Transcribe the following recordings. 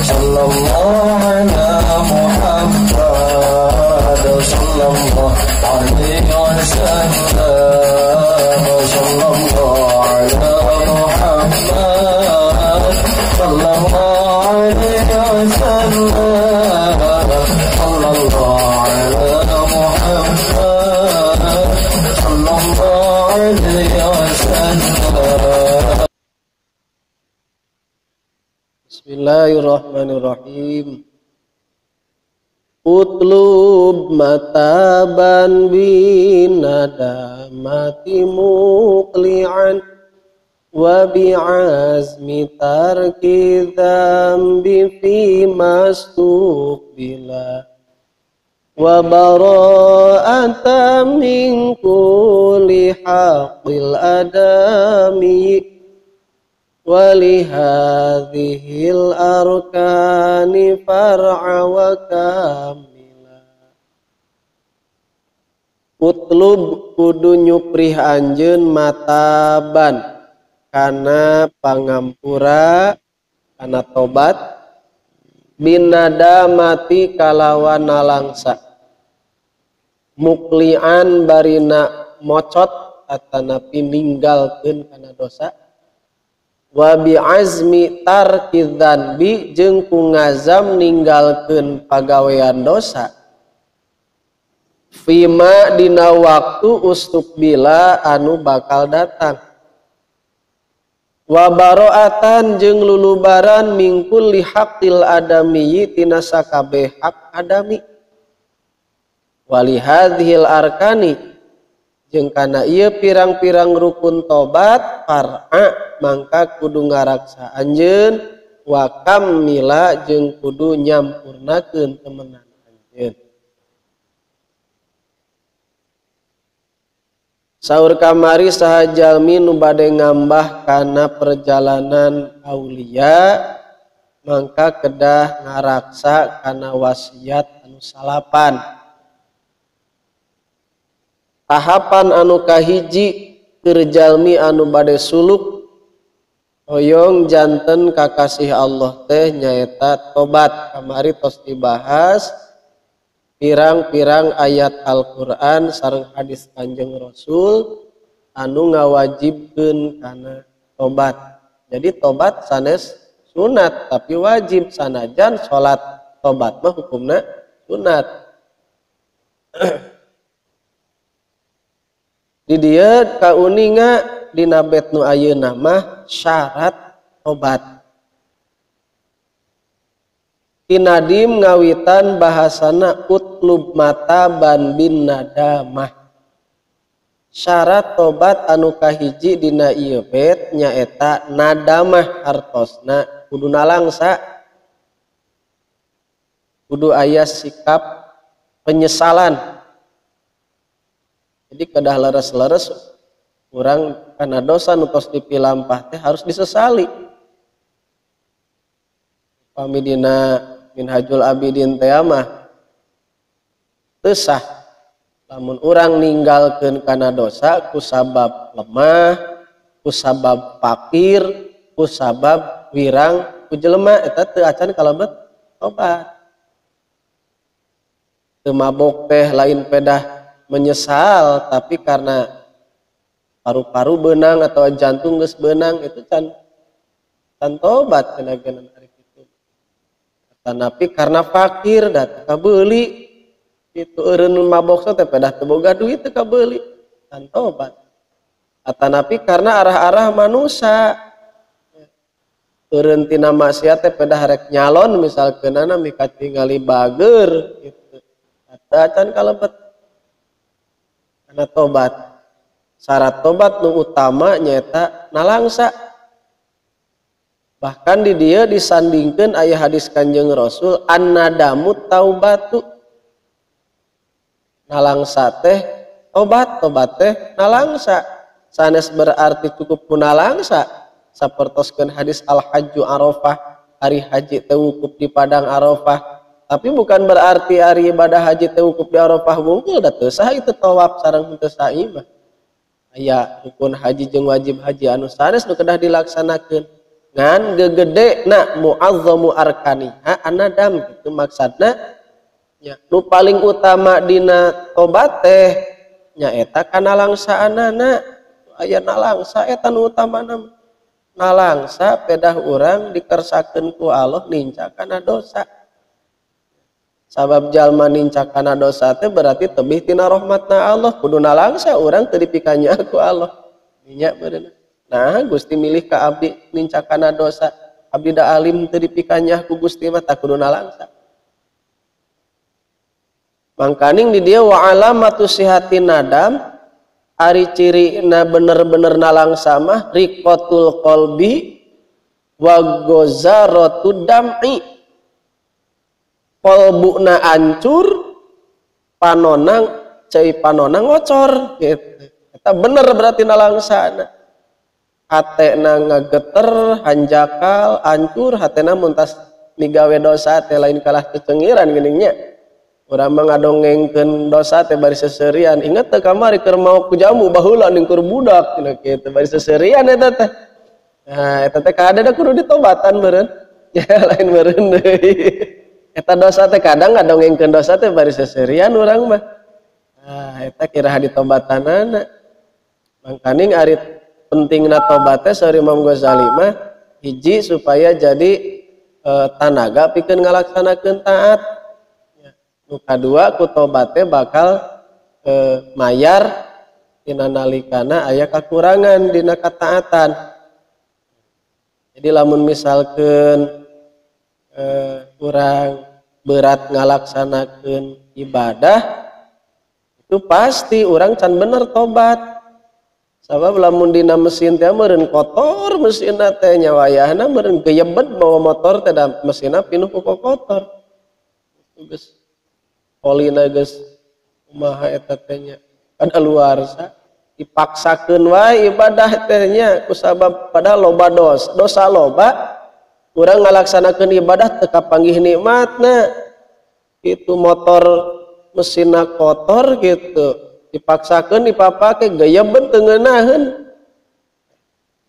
sallallahu ala Muhammad sallallahu alaihi wasallam sallallahu ala Muhammad sallallahu alaihi wasallam sallallahu ala Muhammad sallallahu alaihi wasallam. Bismillahirrahmanirrahim. Utlub mataban binadamati muqli'an wa bi'azmi tarki dzambi fi mastuqbila wa bara'atan min kulli haqqil adami walihadhil arkani far'a wa kamila. Utlub kudu nyuprih anjeun mataban kana pangampura kana tobat binadamati kalawan nalangsa muklian barina mocot atanapi ninggalkeun kana dosa wa bi'azmi tarki dzanbi jeung ku ngazam ninggalkeun pagawean dosa fima dina waktu ustuqbila anu bakal datang wa bara'atan jeung lulubaran mingkul lihaqqil adami tina sakabeh hak adami walihadhil arkani jeung kana ieu pirang-pirang rukun tobat far'a mangka kudu ngaraksa anjeun wa kamila jeung kudu nyampurnakeun temenan anjeun. Saur kamari saha jalmi nu bade ngambah kana perjalanan aulia mangka kedah ngaraksa kana wasiat anu salapan. Tahapan anu kahiji keur jalmi anu bade suluk hoyong janten kakasih Allah teh nyaeta tobat. Kamari tos dibahas pirang-pirang ayat Al-Qur'an sareng hadis Kanjeng Rasul anu ngawajibkeun kana tobat. Jadi tobat sanes sunat tapi wajib sanajan salat tobat mah hukumna sunat. Di dieu kauninga dina bet nu ayeuna mah syarat tobat. Tinadim ngawitan bahasana utlub mataban bin nadamah. Syarat tobat anu kahiji dina ieu bet nyaeta nadamah hartosna kudu nalangsa. Kudu aya sikap penyesalan. Jadi kedah leres-leres urang kana dosa nu tos dipilampah teh harus disesali. Pami dina Minhajul Abidin teh mah teu sah lamun urang ninggalkeun kana dosa ku sabab lemah, ku sabab fakir, ku sabab wirang ku jelema eta teu acan kalebet tobat. Teu mabok teh lain pedah menyesal tapi karena paru-paru beunang atau jantung geus beunang itu can tobat kenagenan ari kitu. Tanapi karena fakir da teu kabeuli itu eureun mabok teh pedah teu boga duit teu kabeuli can tobat. Atanapi karena arah-arah manusia eureun tina maksiat teh pedah rek nyalon misalkeunana mika tingali bager gitu. Eta can kalebet karena tobat. Syarat tobat nu utama nyata nalangsa. Bahkan di dia disandingkan aya hadis Kanjeng Rasul an-nadamu taubatu. Nalangsa teh tobat teh nalangsa. Sanes berarti cukup pun nalangsa. Sapertoskeun hadis al-hajju arafah, hari haji teh wukuf di padang Arafah. Tapi bukan berarti hari ibadah haji teh wukuf di Arafah wungkul da teu sah itu tawaf sareng teu sa'i mah. Aya rukun haji jeung wajib haji anu sanes nu kedah dilaksanakeun. ngan gegede na muazzamu arkaniha anadam gitu maksudna nya nu paling utama dina tobat teh nyaeta kana langsaanana aya nalangsa eta nu utamana nalangsa pedah urang dikersakeun ku Allah ninca kana dosa sabab jalma ninca kana dosa teh berarti tebih tina rahmatna Allah kudu nalangsa urang teu dipikanya ku Allah nya beureuh. Nah Gusti milih ka abdi ninca kana dosa abdi da alim teu dipikanyah ku Gusti mah tak kudu nalangsa mangkaning di dieu wa alamatu sihatin nadam ari cirina bener-bener nalangsa mah riqatul qalbi wa ghazaratud dam'i qalbuna ancur panonang cai panonang ngocor gitu eta bener berarti nalangsana hatena ngageter hanjakal ancur hatena muntas migawe dosa teh lain kalah kecengiran geuning nya urang mah ngadongengkeun dosa teh bari seserian inget teh kamari keur mau ku jamu baheula ning keur budak kitu bari seserian eta teh nah eta teh kada kudu ditobatan meureun ya lain meureun deui eta dosa teh kadang ngadongengkeun dosa teh bari seserian urang mah nah eta kiraha ditobatanana mangkaning ari pentingna tobat teh saur Imam Ghazali mah hiji supaya jadi tanaga pikeun ngalaksanakeun taat nu kadua ku tobat teh bakal mayar dina nalikana aya kakurangan dina kataatan jadi lamun misalkeun kurang berat ngalaksanakeun ibadah itu pasti urang can bener tobat sabab lamun dina mesin teh meureun kotor mesinna teh nyawayahna meureun geyebet bawa motor teh da mesinna pinuh ku kotor geus polina geus kumaha eta teh nya kadaluarsa dipaksakeun wae ibadah teh nya kusabab padahal loba dosa loba urang ngalaksanakeun ibadah teu kapanggih nikmatna itu motor mesinna kotor gitu dipaksakeun dipapake gaya teu ngeunaheun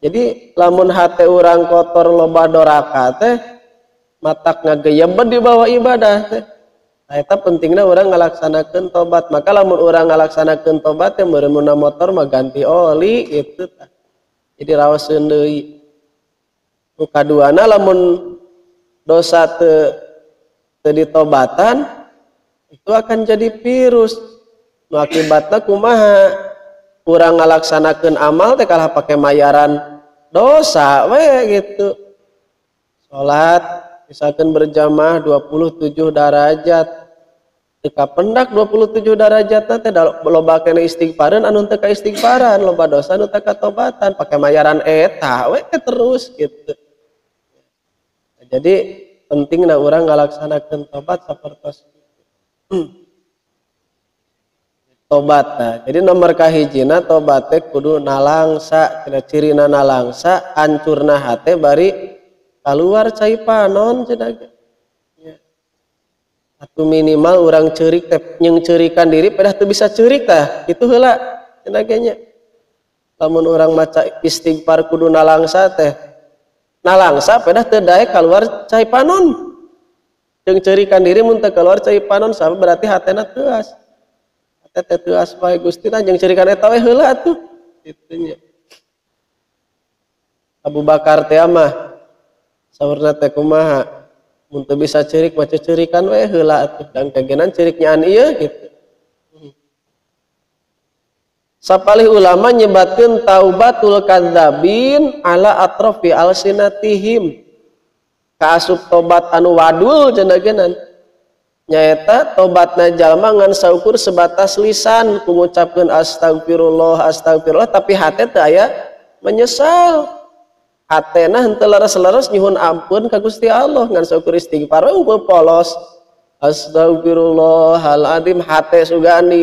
jadi lamun hate urang kotor loba doraka teh matak ngageyebet di bawah ibadah teh nah eta pentingna urang ngalaksanakeun tobat maka lamun urang ngalaksanakeun tobat teh meureun mun motor mah ganti oli gitu tah jadi raoseun deui nu kaduana lamun dosa teu ditobatan itu akan jadi virus nu akibatna kumaha urang ngalaksanakeun amal teh kalah pake mayaran dosa we gitu salat misalkan berjamaah 27 derajat teu kapendak 27 derajat teh loba kena istighfaran anu teu ka istighfaran loba dosa anu teu katobatan pake mayaran eta we terus gitu jadi pentingna urang ngalaksanakeun tobat sapertos tobat nah jadi nomor kahijina tobat teh kudu nalangsa cirina nalangsa hancurna hate bari kaluar cai panon cenah ya. Atuh minimal urang ceurik teh nyeng ceurikan diri pedah teu bisa ceurik tah kitu heula cenah nya lamun urang maca istighfar kudu nalangsa teh nalangsa pedah teu daek kaluar cai panon jeung ceurikan diri mun teu kaluar cai panon sabab berarti hatena teuas teh teuas wae Gusti tah jeung ceurikan eta we heula atuh kitu nya Abu Bakar teh mah saurna teh kumaha mun teu bisa ceurik mah ceurikan we heula atuh dan kagenan ceurik nyaan ieu gitu sapalih ulama nyebatkeun taubatul kadzabin ala atrofi alsinatihim kaasup tobat anu wadul cenah geunan nyaeta tobatna jalma ngan saukur sebatas lisan ku ngucapkeun astagfirullah astagfirullah tapi hate teu aya menyesal hatena henteu leres-leres nyuhun ampun ka Gusti Allah ngan saukur istighfar unggul polos astagfirullahaladzim hate sugan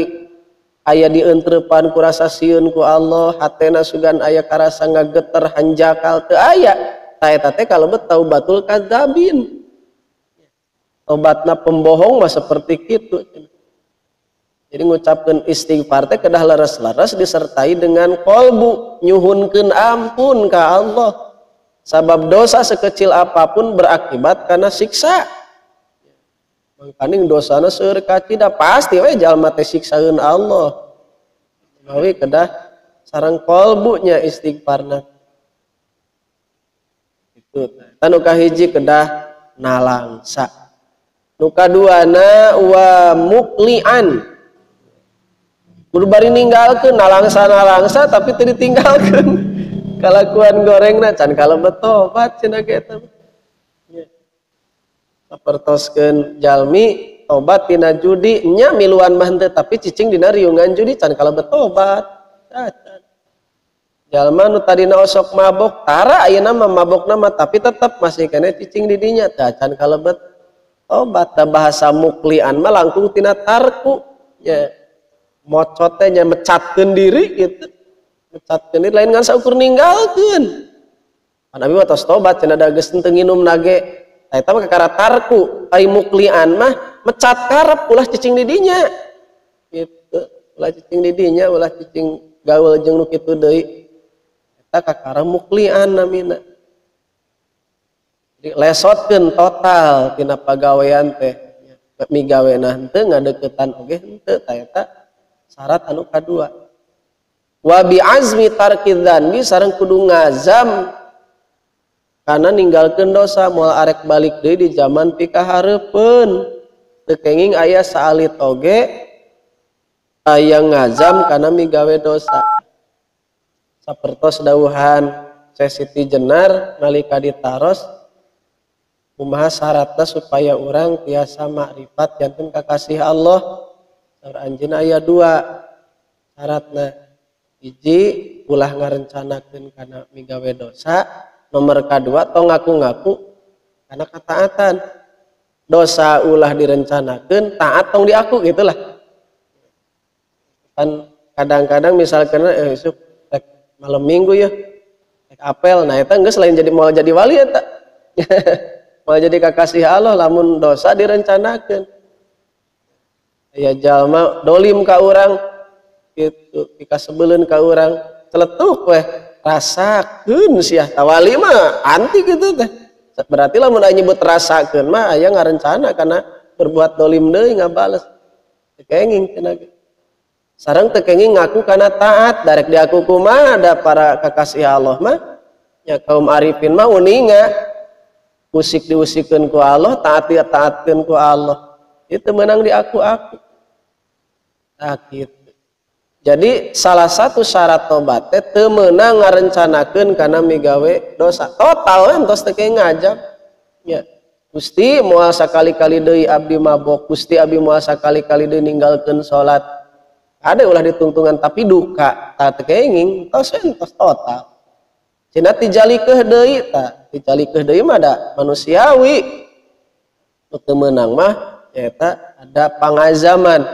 aya dieunteupan ku rasa sieun ku Allah hatena sugan aya karasa ngageter hanjakal teu aya ta eta teh kalebet taubatul kadzabin tobatna pembohong mah seperti kitu jadi ngucapkeun istighfar teh kedah leres-leres disertai dengan qalbu nyuhunkeun ampun ka Allah Sabab dosa sekecil apapun berakibat karena siksa. Mangkaning dosana seueur kacida pasti we jalma teh siksaeun Allah. Mawi kedah sareng kolbunya istighfarna. Itu tanu kahiji kedah nalangsa. Nu kaduana wa muklian. Kudu bari ninggalkeun nalangsa tapi teu ditinggalkeun. Kalakuan gorengna can kalebet tobat cenah ge eta. Sapertoskeun jalmi tobat tina judi nya miluan mah henteu tapi cicing dina riungan judi can kalebet tobat. Jalma nu tadina osok mabok tara ayeuna mah mabokna mah tapi tetep masih kene cicing di dinya tah can kalebet tobat. Da bahasa muklian mah langkung tina tarku ya mocot teh nya mecatkeun diri gitu. Mecatkeun diri lain ngan saukur ninggalkeun. Pan abi mah tos tobat cenah da geus teu nginum nage. Eta mah kakara tarku, ai muklian mah mecat karep ulah cicing di dinya. Gitu. Ulah cicing di dinya, ulah cicing gaul jeung nu kitu deui. Eta kakara muklian namina. Jadi lesotkeun total tina pagawean teh. Migawena henteu ngadeuketan oge henteu tah eta syarat anu kadua. Wa bi azmi tarkidz dzanbi sareng kudu ngazam karena ninggalkeun dosa moal arek balik deui di zaman pikahareupeun teu kenging aya saalit oge aya ngazam kana migawe dosa. Sapertos dawuhan Syekh Siti Jenar nalika ditaros kumaha syaratna supaya urang tiasa makrifat janten kakasih Allah. Saur anjeunna aya 2 syaratna. Hiji ulah ngarencanakeun kana migawe dosa. Nomor kedua tong ngaku-ngaku karena ketaatan. Dosa ulah direncanakeun, taat tong diaku gitulah. Kan kadang-kadang misalkan esuk malam minggu ya apel, nah eta geus lain jadi mau jadi wali eta. Mau jadi kakasih Allah lamun dosa direncanakeun. Aya jalma dolim ka urang kitu, pikasebeuleun ka urang, celetuk weh rasakeun sia tawali mah anti gitu teh. Berarti lamun aya nyebut rasakeun mah aya ngarencana kana berbuat dolim deui ngabales. Tekenging cenah ge. Sareng teu kenging ngaku kana taat, darek diaku kumaha da para kakasih Allah mah nya kaum arifin mah uninga usik diusikeun ku Allah, taatkeun ku Allah. Itu menang diaku-aku. Nah gitu. Jadi salah satu syarat tobat teh teu meunang ngarencanakeun kana migawe dosa. Total entos teu kenging ngajab. Ya. Gusti moal sakali-kali deui abdi mabok, Gusti abdi moal sakali-kali deui ninggalkeun salat. Ada ulah ditungtungan tapi duka, tah teu kenging tos entos total. Cenah tijalikeun deui tah, tijalikeun deui mah da manusiawi. Nu teu meunang mah eta ada pangazaman,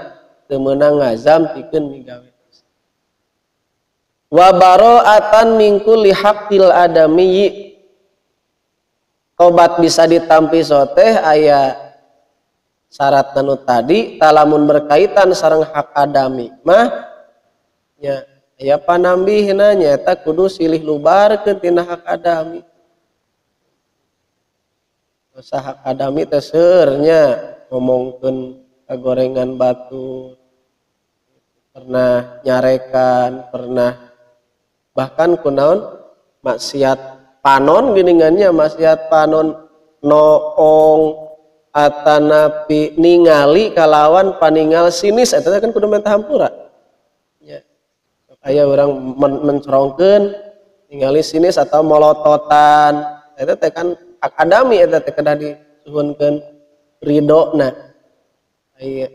teu meunang ngazam pikeun migawe. Wa bara'atan min kulli haqqil adamiyyi. Tobat bisa ditampi soteh aya syarat anu tadi talamun berkaitan sareng hak adami mah nya aya panambihna nyaeta kudu silih lubarkeun tina hak adami. Dosa hak adami teh seueur nya ngomongkeun kagorengan batu, pernah nyarekan, pernah bahkan kunaon maksiat panon geuningannya, maksiat panon noong atanapi ningali kalawan paningal sinis eta kan kudu menta hampura ya. Aya urang mencorongkeun ningali sinis atau molototan eta teh kan hak adami eta teh kedah disuhunkeun ridona. Aya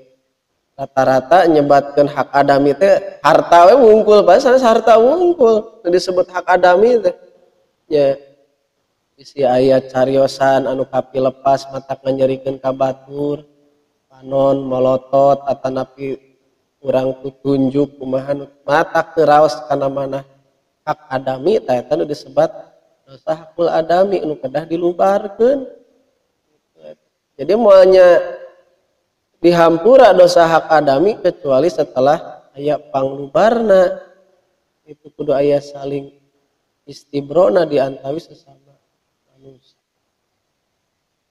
rata-rata nyebatkeun hak adami teh harta we wungkul, padahal harta wungkul disebut hak adami teh ya. Isi ayat cariosan anu kapilepas matak nganyerikeun ka batur panon molotot atanapi urang tutunjuk kumaha matak teu raos kana manah hak adami tah eta nu disebat dosa hakul adami anu kedah dilubarkeun. Jadi moalnya dihampura dosa hak adami kecuali setelah aya panglubarna. Itu kudu aya saling istibrona di antawi sesama manusia.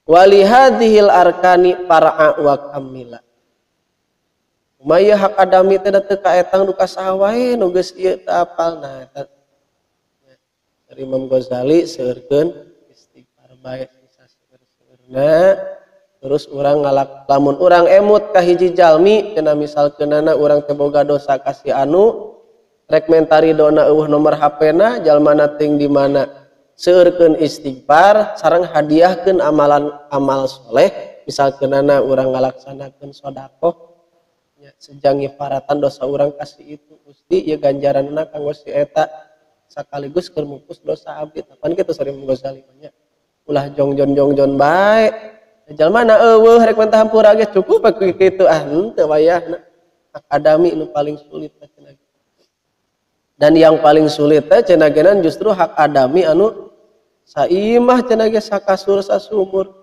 Walihadhil arkani para'a wa kamila. Maya hak adami teh teu kaetang nu kasawae nu geus ieu teu apalna eta. Dari Imam Ghazali seueurkeun istighfar bae saseueur-seueurna. Terus urang ngalak lamun urang emut ka hiji jalmi cenah misalkeunana urang teh boga dosa ka si anu rek mentari dona eueuh nomor HP-na jalmana teuing di mana seueurkeun istighfar sareng hadiahkeun amal soleh misalkeunana urang ngalaksanakeun sedekah sejang ngifaratan dosa urang kasih itu Gusti ieu ganjaranna kanggo si eta sakaligus keur mupus dosa abdi tapan kitu sari Imam Ghazali nya ulah jongjon bae jalmana eueuh rek mentah hampura ge cukup kitu teu wayahna akadami nu paling sulit cenah. Dan yang paling sulit teh cenah genan justru hak adami anu saimah cenah ge sakasur sasumur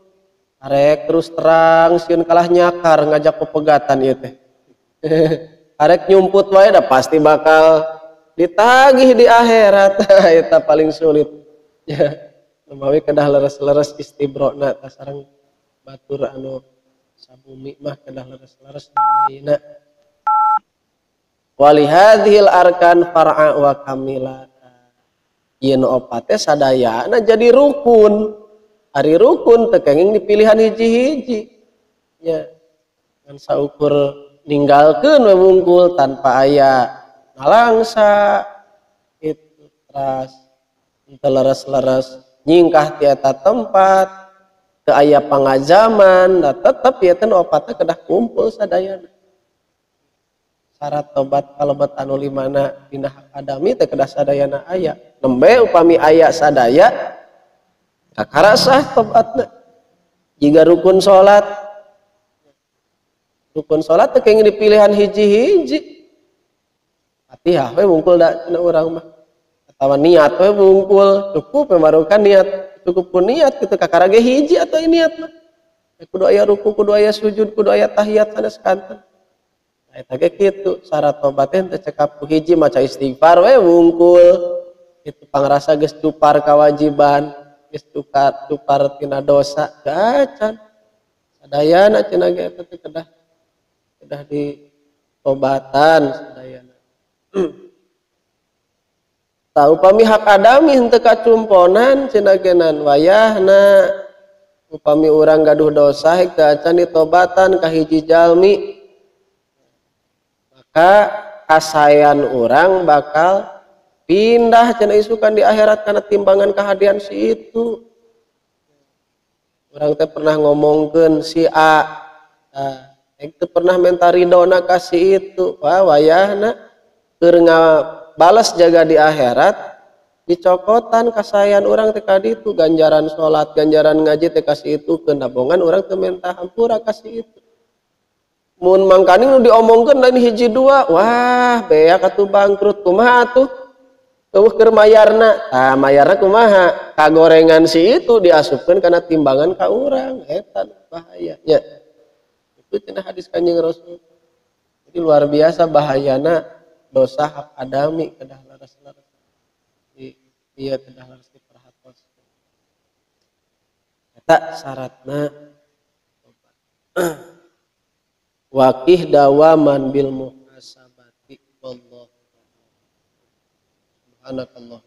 arek terus terang sieun kalah nyakar ngajak pepegatan ieu teh arek nyumput wae dah pasti bakal ditagih di akhirat eta paling sulit ya mamawi kedah leres-leres istibrona tasareng batur anu sabumi mah kedah leres-leres namina walihadhil arkan far'a wa kamila ieu nu opat teh sadayana jadi rukun ari rukun teu kenging dipilihan hiji-hiji ya ngan saukur ninggalkeun we wungkul tanpa aya nalangsa itu teras teu leres-leres nyingkah ti eta tempat teu aya pangajaman da tetep ieu teh opatna kedah kumpul sadayana syarat tobat kalebet anu limana dina hak adami teh kedah sadayana aya nembe upami aya sadaya kakarasah tobatna jiga rukun salat teh kenging dipilihan hiji-hiji Fatihah we wungkul da cenah urang mah atawa niat we wungkul cukup memarukan niat cukup ku niat kitu kakara ge hiji atuh niat mah kudu aya ruku kudu aya sujud kudu aya tahiyat sanes kanten eta ge kitu syarat tobat teh cekap ku hiji maca istighfar we wungkul kitu pangrasa geus cupar kawajiban geus cupar tina dosa gacan sadayana cenah ge eta teh kedah di tobatan sadayana. Tau upami hak adami henteu kacumponan cenah genan wayahna upami urang gaduh dosa hek teu acan ditobatan ka hiji jalmi maka kasayan urang bakal pindah cenah isukan di akhirat kana timbangan kahadian si itu. Urang teh pernah ngomongkeun si A itu pernah minta ridona kasih itu wayahna keur balas jaga di akhirat dicokotan kasayan orang teh kaditu ganjaran salat ganjaran ngaji teh kasih itu kenabongan orang teh minta hampura kasih itu mun mangkani nu diomongkeun lain hiji dua wah beak atuh bangkrut kumaha atuh eueuh keur mayarna mayarna kumaha kagorengan si itu diasupkeun kana timbangan ka urang eta bahayanya itu cenah hadis Kanjeng Rasul. Jadi luar biasa bahayana dosa hak adami kedah laras-laras. Ieu kedah laras diperhatos. Eta syaratna waqih dawaman bil muhasabati wallahu subhanakallah